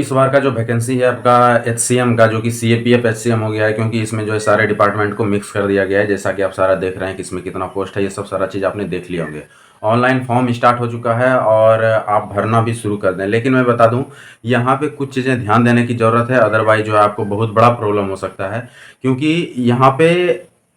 इस बार का जो वैकेंसी है आपका एचसीएम का, जो कि सीएपीएफ एचसीएम हो गया है, क्योंकि इसमें जो है सारे डिपार्टमेंट को मिक्स कर दिया गया है। जैसा कि आप सारा देख रहे हैं कि इसमें कितना पोस्ट है, ये सब सारा चीज़ आपने देख लिए होंगे। ऑनलाइन फॉर्म स्टार्ट हो चुका है और आप भरना भी शुरू कर दें। लेकिन मैं बता दूं, यहाँ पे कुछ चीज़ें ध्यान देने की ज़रूरत है, अदरवाइज जो है आपको बहुत बड़ा प्रॉब्लम हो सकता है। क्योंकि यहाँ पे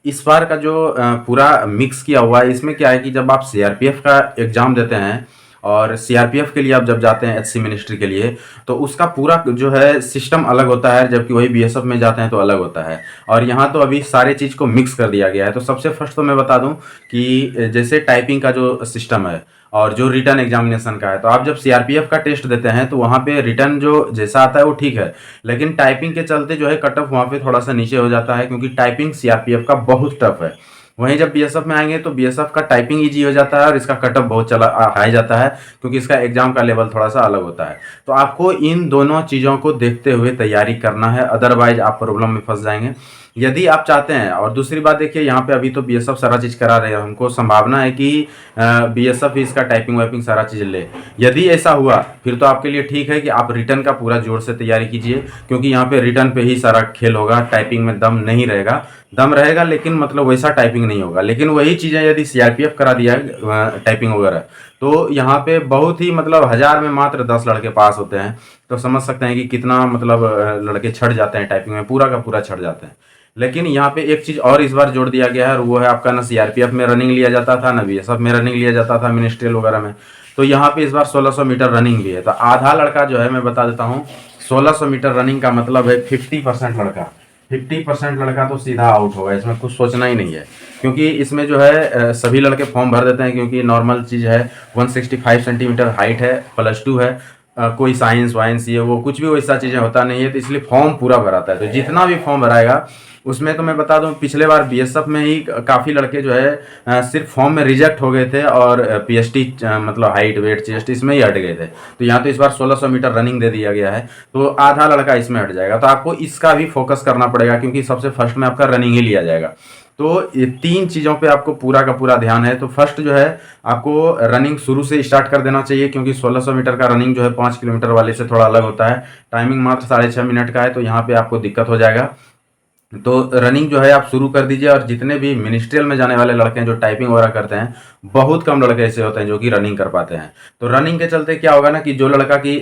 इस बार का जो पूरा मिक्स किया हुआ है, इसमें क्या है कि जब आप सीआरपीएफ का एग्ज़ाम देते हैं और सीआरपीएफ के लिए आप जब जाते हैं एचसी मिनिस्ट्री के लिए, तो उसका पूरा जो है सिस्टम अलग होता है, जबकि वही बीएसएफ में जाते हैं तो अलग होता है। और यहाँ तो अभी सारे चीज़ को मिक्स कर दिया गया है। तो सबसे फर्स्ट तो मैं बता दूं कि जैसे टाइपिंग का जो सिस्टम है और जो रिटर्न एग्जामिनेशन का है, तो आप जब सीआरपीएफ का टेस्ट देते हैं तो वहाँ पे रिटर्न जो जैसा आता है वो ठीक है, लेकिन टाइपिंग के चलते जो है कट ऑफ वहाँ पे थोड़ा सा नीचे हो जाता है, क्योंकि टाइपिंग सीआरपीएफ का बहुत टफ है। वहीं जब बीएसएफ में आएंगे तो बीएसएफ का टाइपिंग इजी हो जाता है और इसका कट ऑफ बहुत चला हाई जाता है, क्योंकि इसका एग्जाम का लेवल थोड़ा सा अलग होता है। तो आपको इन दोनों चीज़ों को देखते हुए तैयारी करना है, अदरवाइज आप प्रॉब्लम में फंस जाएंगे यदि आप चाहते हैं। और दूसरी बात देखिए, यहाँ पे अभी तो बीएसएफ सारा चीज़ करा रहे हैं, हमको संभावना है कि बीएसएफ ही इसका टाइपिंग वाइपिंग सारा चीज़ ले। यदि ऐसा हुआ फिर तो आपके लिए ठीक है कि आप रिटर्न का पूरा जोर से तैयारी कीजिए, क्योंकि यहाँ पे रिटर्न पे ही सारा खेल होगा। टाइपिंग में दम नहीं रहेगा, दम रहेगा लेकिन मतलब वैसा टाइपिंग नहीं होगा। लेकिन वही चीज़ें यदि सीआरपीएफ करा दिया है टाइपिंग वगैरह, तो यहाँ पे बहुत ही मतलब 1000 में मात्र 10 लड़के पास होते हैं। तो समझ सकते हैं कि कितना मतलब लड़के छट जाते हैं टाइपिंग में, पूरा का पूरा छट जाते हैं। लेकिन यहाँ पे एक चीज़ और इस बार जोड़ दिया गया है, और वो है आपका ना सीआरपीएफ में रनिंग लिया जाता था, ना बीएसएफ में रनिंग लिया जाता था मिनिस्ट्रियल वगैरह में। तो यहाँ पे इस बार 1600 मीटर रनिंग भी है। तो आधा लड़का जो है, मैं बता देता हूँ, 1600 मीटर रनिंग का मतलब है 50% लड़का, 50% लड़का तो सीधा आउट होगा, इसमें कुछ सोचना ही नहीं है। क्योंकि इसमें जो है सभी लड़के फॉर्म भर देते हैं, क्योंकि नॉर्मल चीज़ है, 165 सेंटीमीटर हाइट है, +2 है, कोई साइंस वाइंस ये वो कुछ भी वैसा चीज़ें होता नहीं है, तो इसलिए फॉर्म पूरा भराता है। तो जितना भी फॉर्म भराएगा उसमें, तो मैं बता दूं, पिछले बार बीएसएफ में ही काफ़ी लड़के जो है सिर्फ फॉर्म में रिजेक्ट हो गए थे, और पीएसटी मतलब हाइट वेट चेस्ट इसमें ही हट गए थे। तो यहाँ तो इस बार 1600 मीटर रनिंग दे दिया गया है, तो आधा लड़का इसमें हट जाएगा। तो आपको इसका भी फोकस करना पड़ेगा, क्योंकि सबसे फर्स्ट में आपका रनिंग ही लिया जाएगा। तो ये 3 चीज़ों पे आपको पूरा का पूरा ध्यान है। तो फर्स्ट जो है आपको रनिंग शुरू से स्टार्ट कर देना चाहिए, क्योंकि 1600 मीटर का रनिंग जो है 5 किलोमीटर वाले से थोड़ा अलग होता है। टाइमिंग मात्र 6.5 मिनट का है, तो यहाँ पे आपको दिक्कत हो जाएगा। तो रनिंग जो है आप शुरू कर दीजिए। और जितने भी मिनिस्ट्रियल में जाने वाले लड़के हैं जो टाइपिंग वगैरह करते हैं, बहुत कम लड़के ऐसे होते हैं जो कि रनिंग कर पाते हैं। तो रनिंग के चलते क्या होगा ना, कि जो लड़का की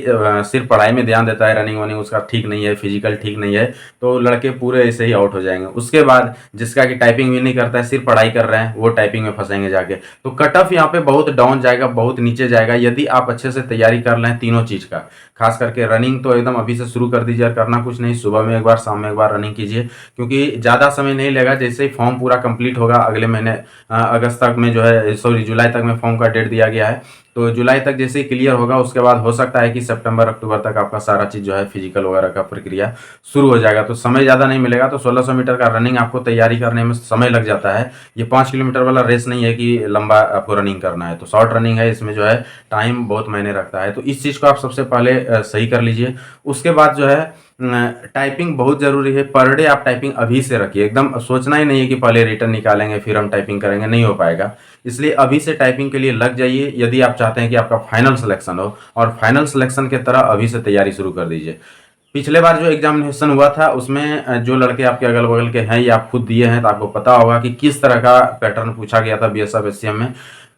सिर्फ पढ़ाई में ध्यान देता है, रनिंग वनिंग उसका ठीक नहीं है, फिजिकल ठीक नहीं है, तो लड़के पूरे ऐसे ही आउट हो जाएंगे। उसके बाद जिसका कि टाइपिंग भी नहीं करता है, सिर्फ पढ़ाई कर रहे हैं, वो टाइपिंग में फंसेंगे जाके। तो कट ऑफ यहाँ पे बहुत डाउन जाएगा, बहुत नीचे जाएगा। यदि आप अच्छे से तैयारी कर लें तीनों चीज़ का, खास करके रनिंग तो एकदम अभी से शुरू कर दीजिए। और करना कुछ नहीं, सुबह में एक बार, शाम में एक बार रनिंग कीजिए, क्योंकि ज़्यादा समय नहीं लगेगा। जैसे ही फॉर्म पूरा कंप्लीट होगा अगले महीने अगस्त तक में जो है, सॉरी जुलाई तक में फॉर्म का डेट दिया गया है, तो जुलाई तक जैसे ही क्लियर होगा, उसके बाद हो सकता है कि सितंबर अक्टूबर तक आपका सारा चीज़ जो है फिजिकल वगैरह का प्रक्रिया शुरू हो जाएगा। तो समय ज़्यादा नहीं मिलेगा। तो 1600 मीटर का रनिंग आपको तैयारी करने में समय लग जाता है। ये 5 किलोमीटर वाला रेस नहीं है कि लंबा आपको रनिंग करना है, तो शॉर्ट रनिंग है, इसमें जो है टाइम बहुत मायने रखता है। तो इस चीज़ को आप सबसे पहले सही कर लीजिए। उसके बाद जो है टाइपिंग बहुत ज़रूरी है। पर डे आप टाइपिंग अभी से रखिए, एकदम सोचना ही नहीं है कि पहले रिटर्न निकालेंगे फिर हम टाइपिंग करेंगे, नहीं हो पाएगा। इसलिए अभी से टाइपिंग के लिए लग जाइए, यदि आप चाहते हैं कि आपका फाइनल सिलेक्शन हो। और फाइनल सिलेक्शन के तरह अभी से तैयारी शुरू कर दीजिए। पिछले बार जो एग्जामिनेशन हुआ था उसमें जो लड़के आपके अगल बगल के हैं, ये आप खुद दिए हैं, तो आपको पता होगा कि किस तरह का पैटर्न पूछा गया था बीएसएफ एचसीएम में।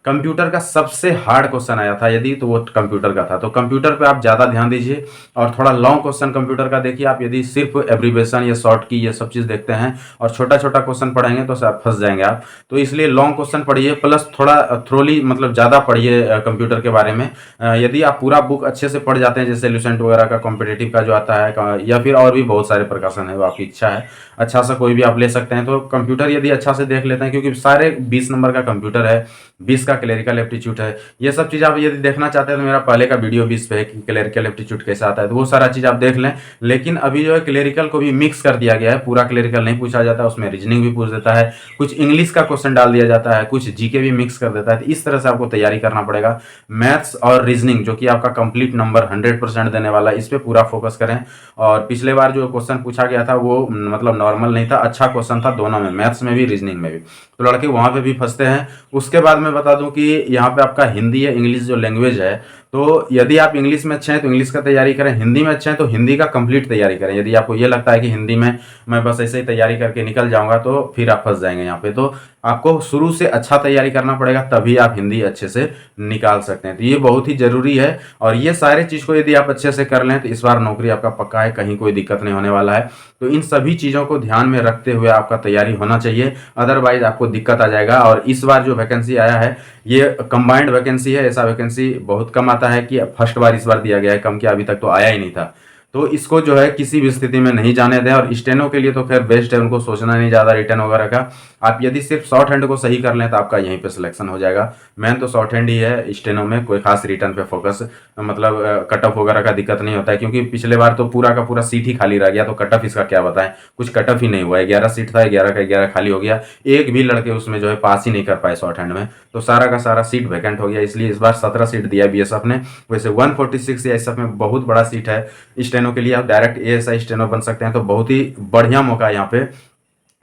कंप्यूटर का सबसे हार्ड क्वेश्चन आया था यदि, तो वो कंप्यूटर का था। तो कंप्यूटर पे आप ज़्यादा ध्यान दीजिए, और थोड़ा लॉन्ग क्वेश्चन कंप्यूटर का देखिए। आप यदि सिर्फ एब्रीवेशन या शॉर्ट की ये सब चीज़ देखते हैं और छोटा छोटा क्वेश्चन पढ़ेंगे तो आप फंस जाएंगे आप। तो इसलिए लॉन्ग क्वेश्चन पढ़िए, प्लस थोड़ा थ्रोली मतलब ज़्यादा पढ़िए कंप्यूटर के बारे में। यदि आप पूरा बुक अच्छे से पढ़ जाते हैं, जैसे लुसेंट वगैरह का कॉम्पिटेटिव का जो आता है, या फिर और भी बहुत सारे प्रकाशन है, वो आपकी इच्छा है, अच्छा सा कोई भी आप ले सकते हैं। तो कंप्यूटर यदि अच्छा से देख लेते हैं, क्योंकि सारे 20 नंबर का कंप्यूटर है, 20 का क्लेरिकल एप्टीट्यूड है, ये सब चीज़ आप यदि देखना चाहते हैं तो मेरा पहले का वीडियो 20 पे है कि क्लेरिकल एप्टीट्यूड कैसा आता है, तो वो सारा चीज़ आप देख लें। लेकिन अभी जो है क्लेरिकल को भी मिक्स कर दिया गया है, पूरा क्लेरिकल नहीं पूछा जाता है, उसमें रीजनिंग भी पूछ देता है, कुछ इंग्लिश का क्वेश्चन डाल दिया जाता है, कुछ जीके भी मिक्स कर देता है। तो इस तरह से आपको तैयारी करना पड़ेगा। मैथ्स और रीजनिंग जो कि आपका कंप्लीट नंबर 100% देने वाला है, इस पर पूरा फोकस करें। और पिछले बार जो क्वेश्चन पूछा गया था वो मतलब नॉर्मल नहीं था, अच्छा क्वेश्चन था दोनों में, मैथ्स में भी रीजनिंग में भी। तो लड़के वहाँ पे भी फंसते हैं। उसके बाद मैं बता दूं कि यहाँ पे आपका हिंदी या इंग्लिश जो लैंग्वेज है तो यदि आप इंग्लिश में अच्छे हैं तो इंग्लिश का तैयारी करें, हिंदी में अच्छे हैं तो हिंदी का कंप्लीट तैयारी करें। यदि आपको ये लगता है कि हिंदी में मैं बस ऐसे ही तैयारी करके निकल जाऊंगा तो फिर आप फंस जाएंगे यहाँ पे। तो आपको शुरू से अच्छा तैयारी करना पड़ेगा, तभी आप हिंदी अच्छे से निकाल सकते हैं। तो ये बहुत ही ज़रूरी है, और ये सारे चीज़ को यदि आप अच्छे से कर लें तो इस बार नौकरी आपका पक्का है, कहीं कोई दिक्कत नहीं होने वाला है। तो इन सभी चीज़ों को ध्यान में रखते हुए आपका तैयारी होना चाहिए, अदरवाइज आपको दिक्कत आ जाएगा। और इस बार जो वैकेंसी आया है ये कंबाइंड वैकेंसी है, ऐसा वैकेंसी बहुत कम आता है कि फर्स्ट बार इस बार दिया गया है, कम क्या अभी तक तो आया ही नहीं था। तो इसको जो है किसी भी स्थिति में नहीं जाने दें। और स्टेनो के लिए तो खैर बेस्ट है, उनको सोचना नहीं ज़्यादा रिटर्न वगैरह का। आप यदि सिर्फ शॉर्ट हैंड को सही कर लें तो आपका यहीं पे सिलेक्शन हो जाएगा। मेन तो शॉर्ट हैंड ही है, स्टेनो में कोई खास रिटर्न पे फोकस, मतलब कट ऑफ वगैरह का दिक्कत नहीं होता है, क्योंकि पिछले बार तो पूरा का पूरा सीट ही खाली रह गया। तो कट ऑफ इसका क्या बताएं, कुछ कट ऑफ ही नहीं हुआ है। 11 सीट था, 11 का 11 खाली हो गया। एक भी लड़के उसमें जो है पास ही नहीं कर पाए शॉर्ट हैंड में, तो सारा का सारा सीट वैकेंट हो गया। इसलिए इस बार 17 सीट दिया बीएसएफ ने। वैसे 146 एएसएफ में बहुत बड़ा सीट है स्टेनो के लिए, आप डायरेक्ट एएसआई स्टेनो बन सकते हैं। तो बहुत ही बढ़िया मौका है यहाँ पे।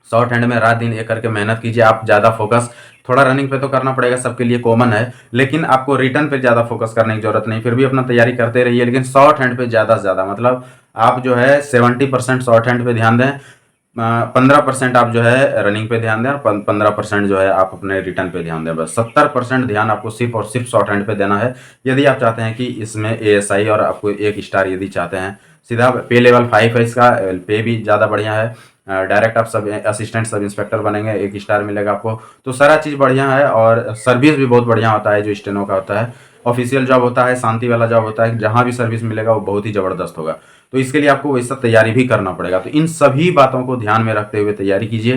शॉर्ट हैंड में रात दिन एक करके मेहनत कीजिए। आप ज़्यादा फोकस थोड़ा रनिंग पे तो करना पड़ेगा, सबके लिए कॉमन है, लेकिन आपको रिटर्न पे ज़्यादा फोकस करने की जरूरत नहीं। फिर भी अपना तैयारी करते रहिए, लेकिन शॉर्ट हैंड पे ज़्यादा से ज़्यादा, मतलब आप जो है 70% शॉर्ट हैंड पे ध्यान दें, 15% आप जो है रनिंग पे ध्यान दें, और 15% जो है आप अपने रिटर्न पे ध्यान दें। बस 70% ध्यान आपको सिर्फ और सिर्फ शॉर्ट हैंड पे देना है, यदि आप चाहते हैं कि इसमें एएसआई और आपको 1 स्टार यदि चाहते हैं। सीधा पे लेवल 5 है इसका, पे भी ज़्यादा बढ़िया है। डायरेक्ट आप सब असिस्टेंट सब इंस्पेक्टर बनेंगे, 1 स्टार मिलेगा आपको। तो सारा चीज़ बढ़िया है, और सर्विस भी बहुत बढ़िया होता है जो स्टेनो का होता है। ऑफिशियल जॉब होता है, शांति वाला जॉब होता है, जहाँ भी सर्विस मिलेगा वो बहुत ही ज़बरदस्त होगा। तो इसके लिए आपको वैसा तैयारी भी करना पड़ेगा। तो इन सभी बातों को ध्यान में रखते हुए तैयारी कीजिए।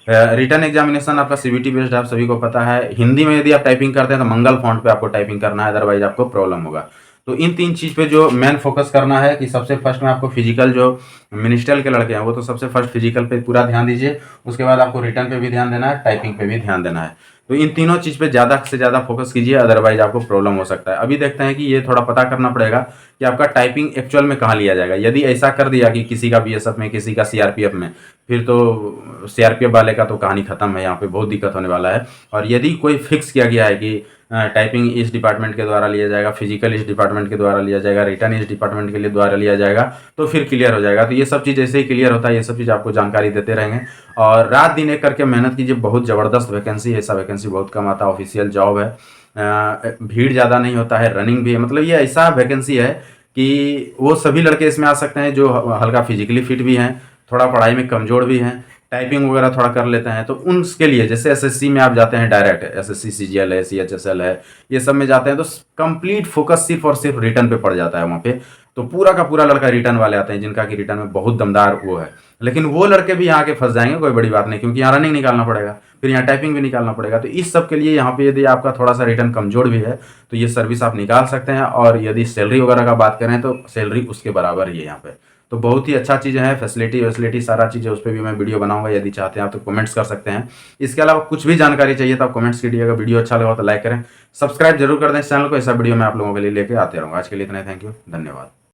रिटर्न एग्जामिनेशन आपका सीबीटी बेस्ड है, आप सभी को पता है। हिंदी में यदि आप टाइपिंग करते हैं तो मंगल फॉन्ट पे आपको टाइपिंग करना है, अदरवाइज आपको प्रॉब्लम होगा। तो इन 3 चीज़ पे जो मेन फोकस करना है कि सबसे फर्स्ट में आपको फिजिकल, जो मिनिस्ट्रियल के लड़के हैं वो तो सबसे फर्स्ट फिजिकल पे पूरा ध्यान दीजिए। उसके बाद आपको रिटर्न पे भी ध्यान देना है, टाइपिंग पे भी ध्यान देना है। तो इन तीनों चीज़ पे ज़्यादा से ज़्यादा फोकस कीजिए, अदरवाइज आपको प्रॉब्लम हो सकता है। अभी देखते हैं कि ये थोड़ा पता करना पड़ेगा कि आपका टाइपिंग एक्चुअल में कहाँ लिया जाएगा। यदि ऐसा कर दिया कि किसी का बीएसएफ में, किसी का सीआरपीएफ में, फिर तो सीआरपीएफ वाले का तो कहानी खत्म है, यहाँ पे बहुत दिक्कत होने वाला है। और यदि कोई फिक्स किया गया है कि टाइपिंग इस डिपार्टमेंट के द्वारा लिया जाएगा, फिजिकल इस डिपार्टमेंट के द्वारा लिया जाएगा, रिटर्न इस डिपार्टमेंट के लिए द्वारा लिया जाएगा, तो फिर क्लियर हो जाएगा। तो ये सब चीज़ ऐसे ही क्लियर होता है, ये सब चीज़ आपको जानकारी देते रहेंगे। और रात दिन एक करके मेहनत कीजिए, बहुत ज़बरदस्त वैकेंसी है, ऐसा वैकेंसी बहुत कम आता है, ऑफिशियल जॉब है, भीड़ ज़्यादा नहीं होता है, रनिंग भी है। मतलब ये ऐसा वैकेंसी है कि वो सभी लड़के इसमें आ सकते हैं जो हल्का फिजिकली फिट भी हैं, थोड़ा पढ़ाई में कमज़ोर भी हैं, टाइपिंग वगैरह थोड़ा कर लेते हैं। तो उनके लिए, जैसे एसएससी में आप जाते हैं डायरेक्ट, एसएससी सीजीएल है, सीएचएसएल है, ये सब में जाते हैं तो कंप्लीट फोकस सिर्फ और सिर्फ रिटर्न पे पड़ जाता है वहाँ पे। तो पूरा का पूरा लड़का रिटर्न वाले आते हैं, जिनका कि रिटर्न में बहुत दमदार वो है। लेकिन वो लड़के भी यहाँ के फंस जाएंगे, कोई बड़ी बात नहीं, क्योंकि यहाँ रनिंग निकालना पड़ेगा, फिर यहाँ टाइपिंग भी निकालना पड़ेगा। तो इस सब के लिए यहाँ पे यदि आपका थोड़ा सा रिटर्न कमजोर भी है तो ये सर्विस आप निकाल सकते हैं। और यदि सैलरी वगैरह का बात करें तो सैलरी उसके बराबर ही है यहाँ पे। तो बहुत ही अच्छा चीज़ है, फैसिलिटी वैसिलिटी सारा चीज़ है, उस पर भी मैं वीडियो बनाऊंगा। यदि चाहते हैं आप तो कमेंट्स कर सकते हैं। इसके अलावा कुछ भी जानकारी चाहिए तो आप कमेंट्स कीजिएगा। वीडियो अच्छा लगा तो लाइक करें, सब्सक्राइब जरूर कर दें इस चैनल को। ऐसा वीडियो मैं आप लोगों के लिए लेके आते रहूँगा। आज के लिए इतना ही, थैंक यू, धन्यवाद।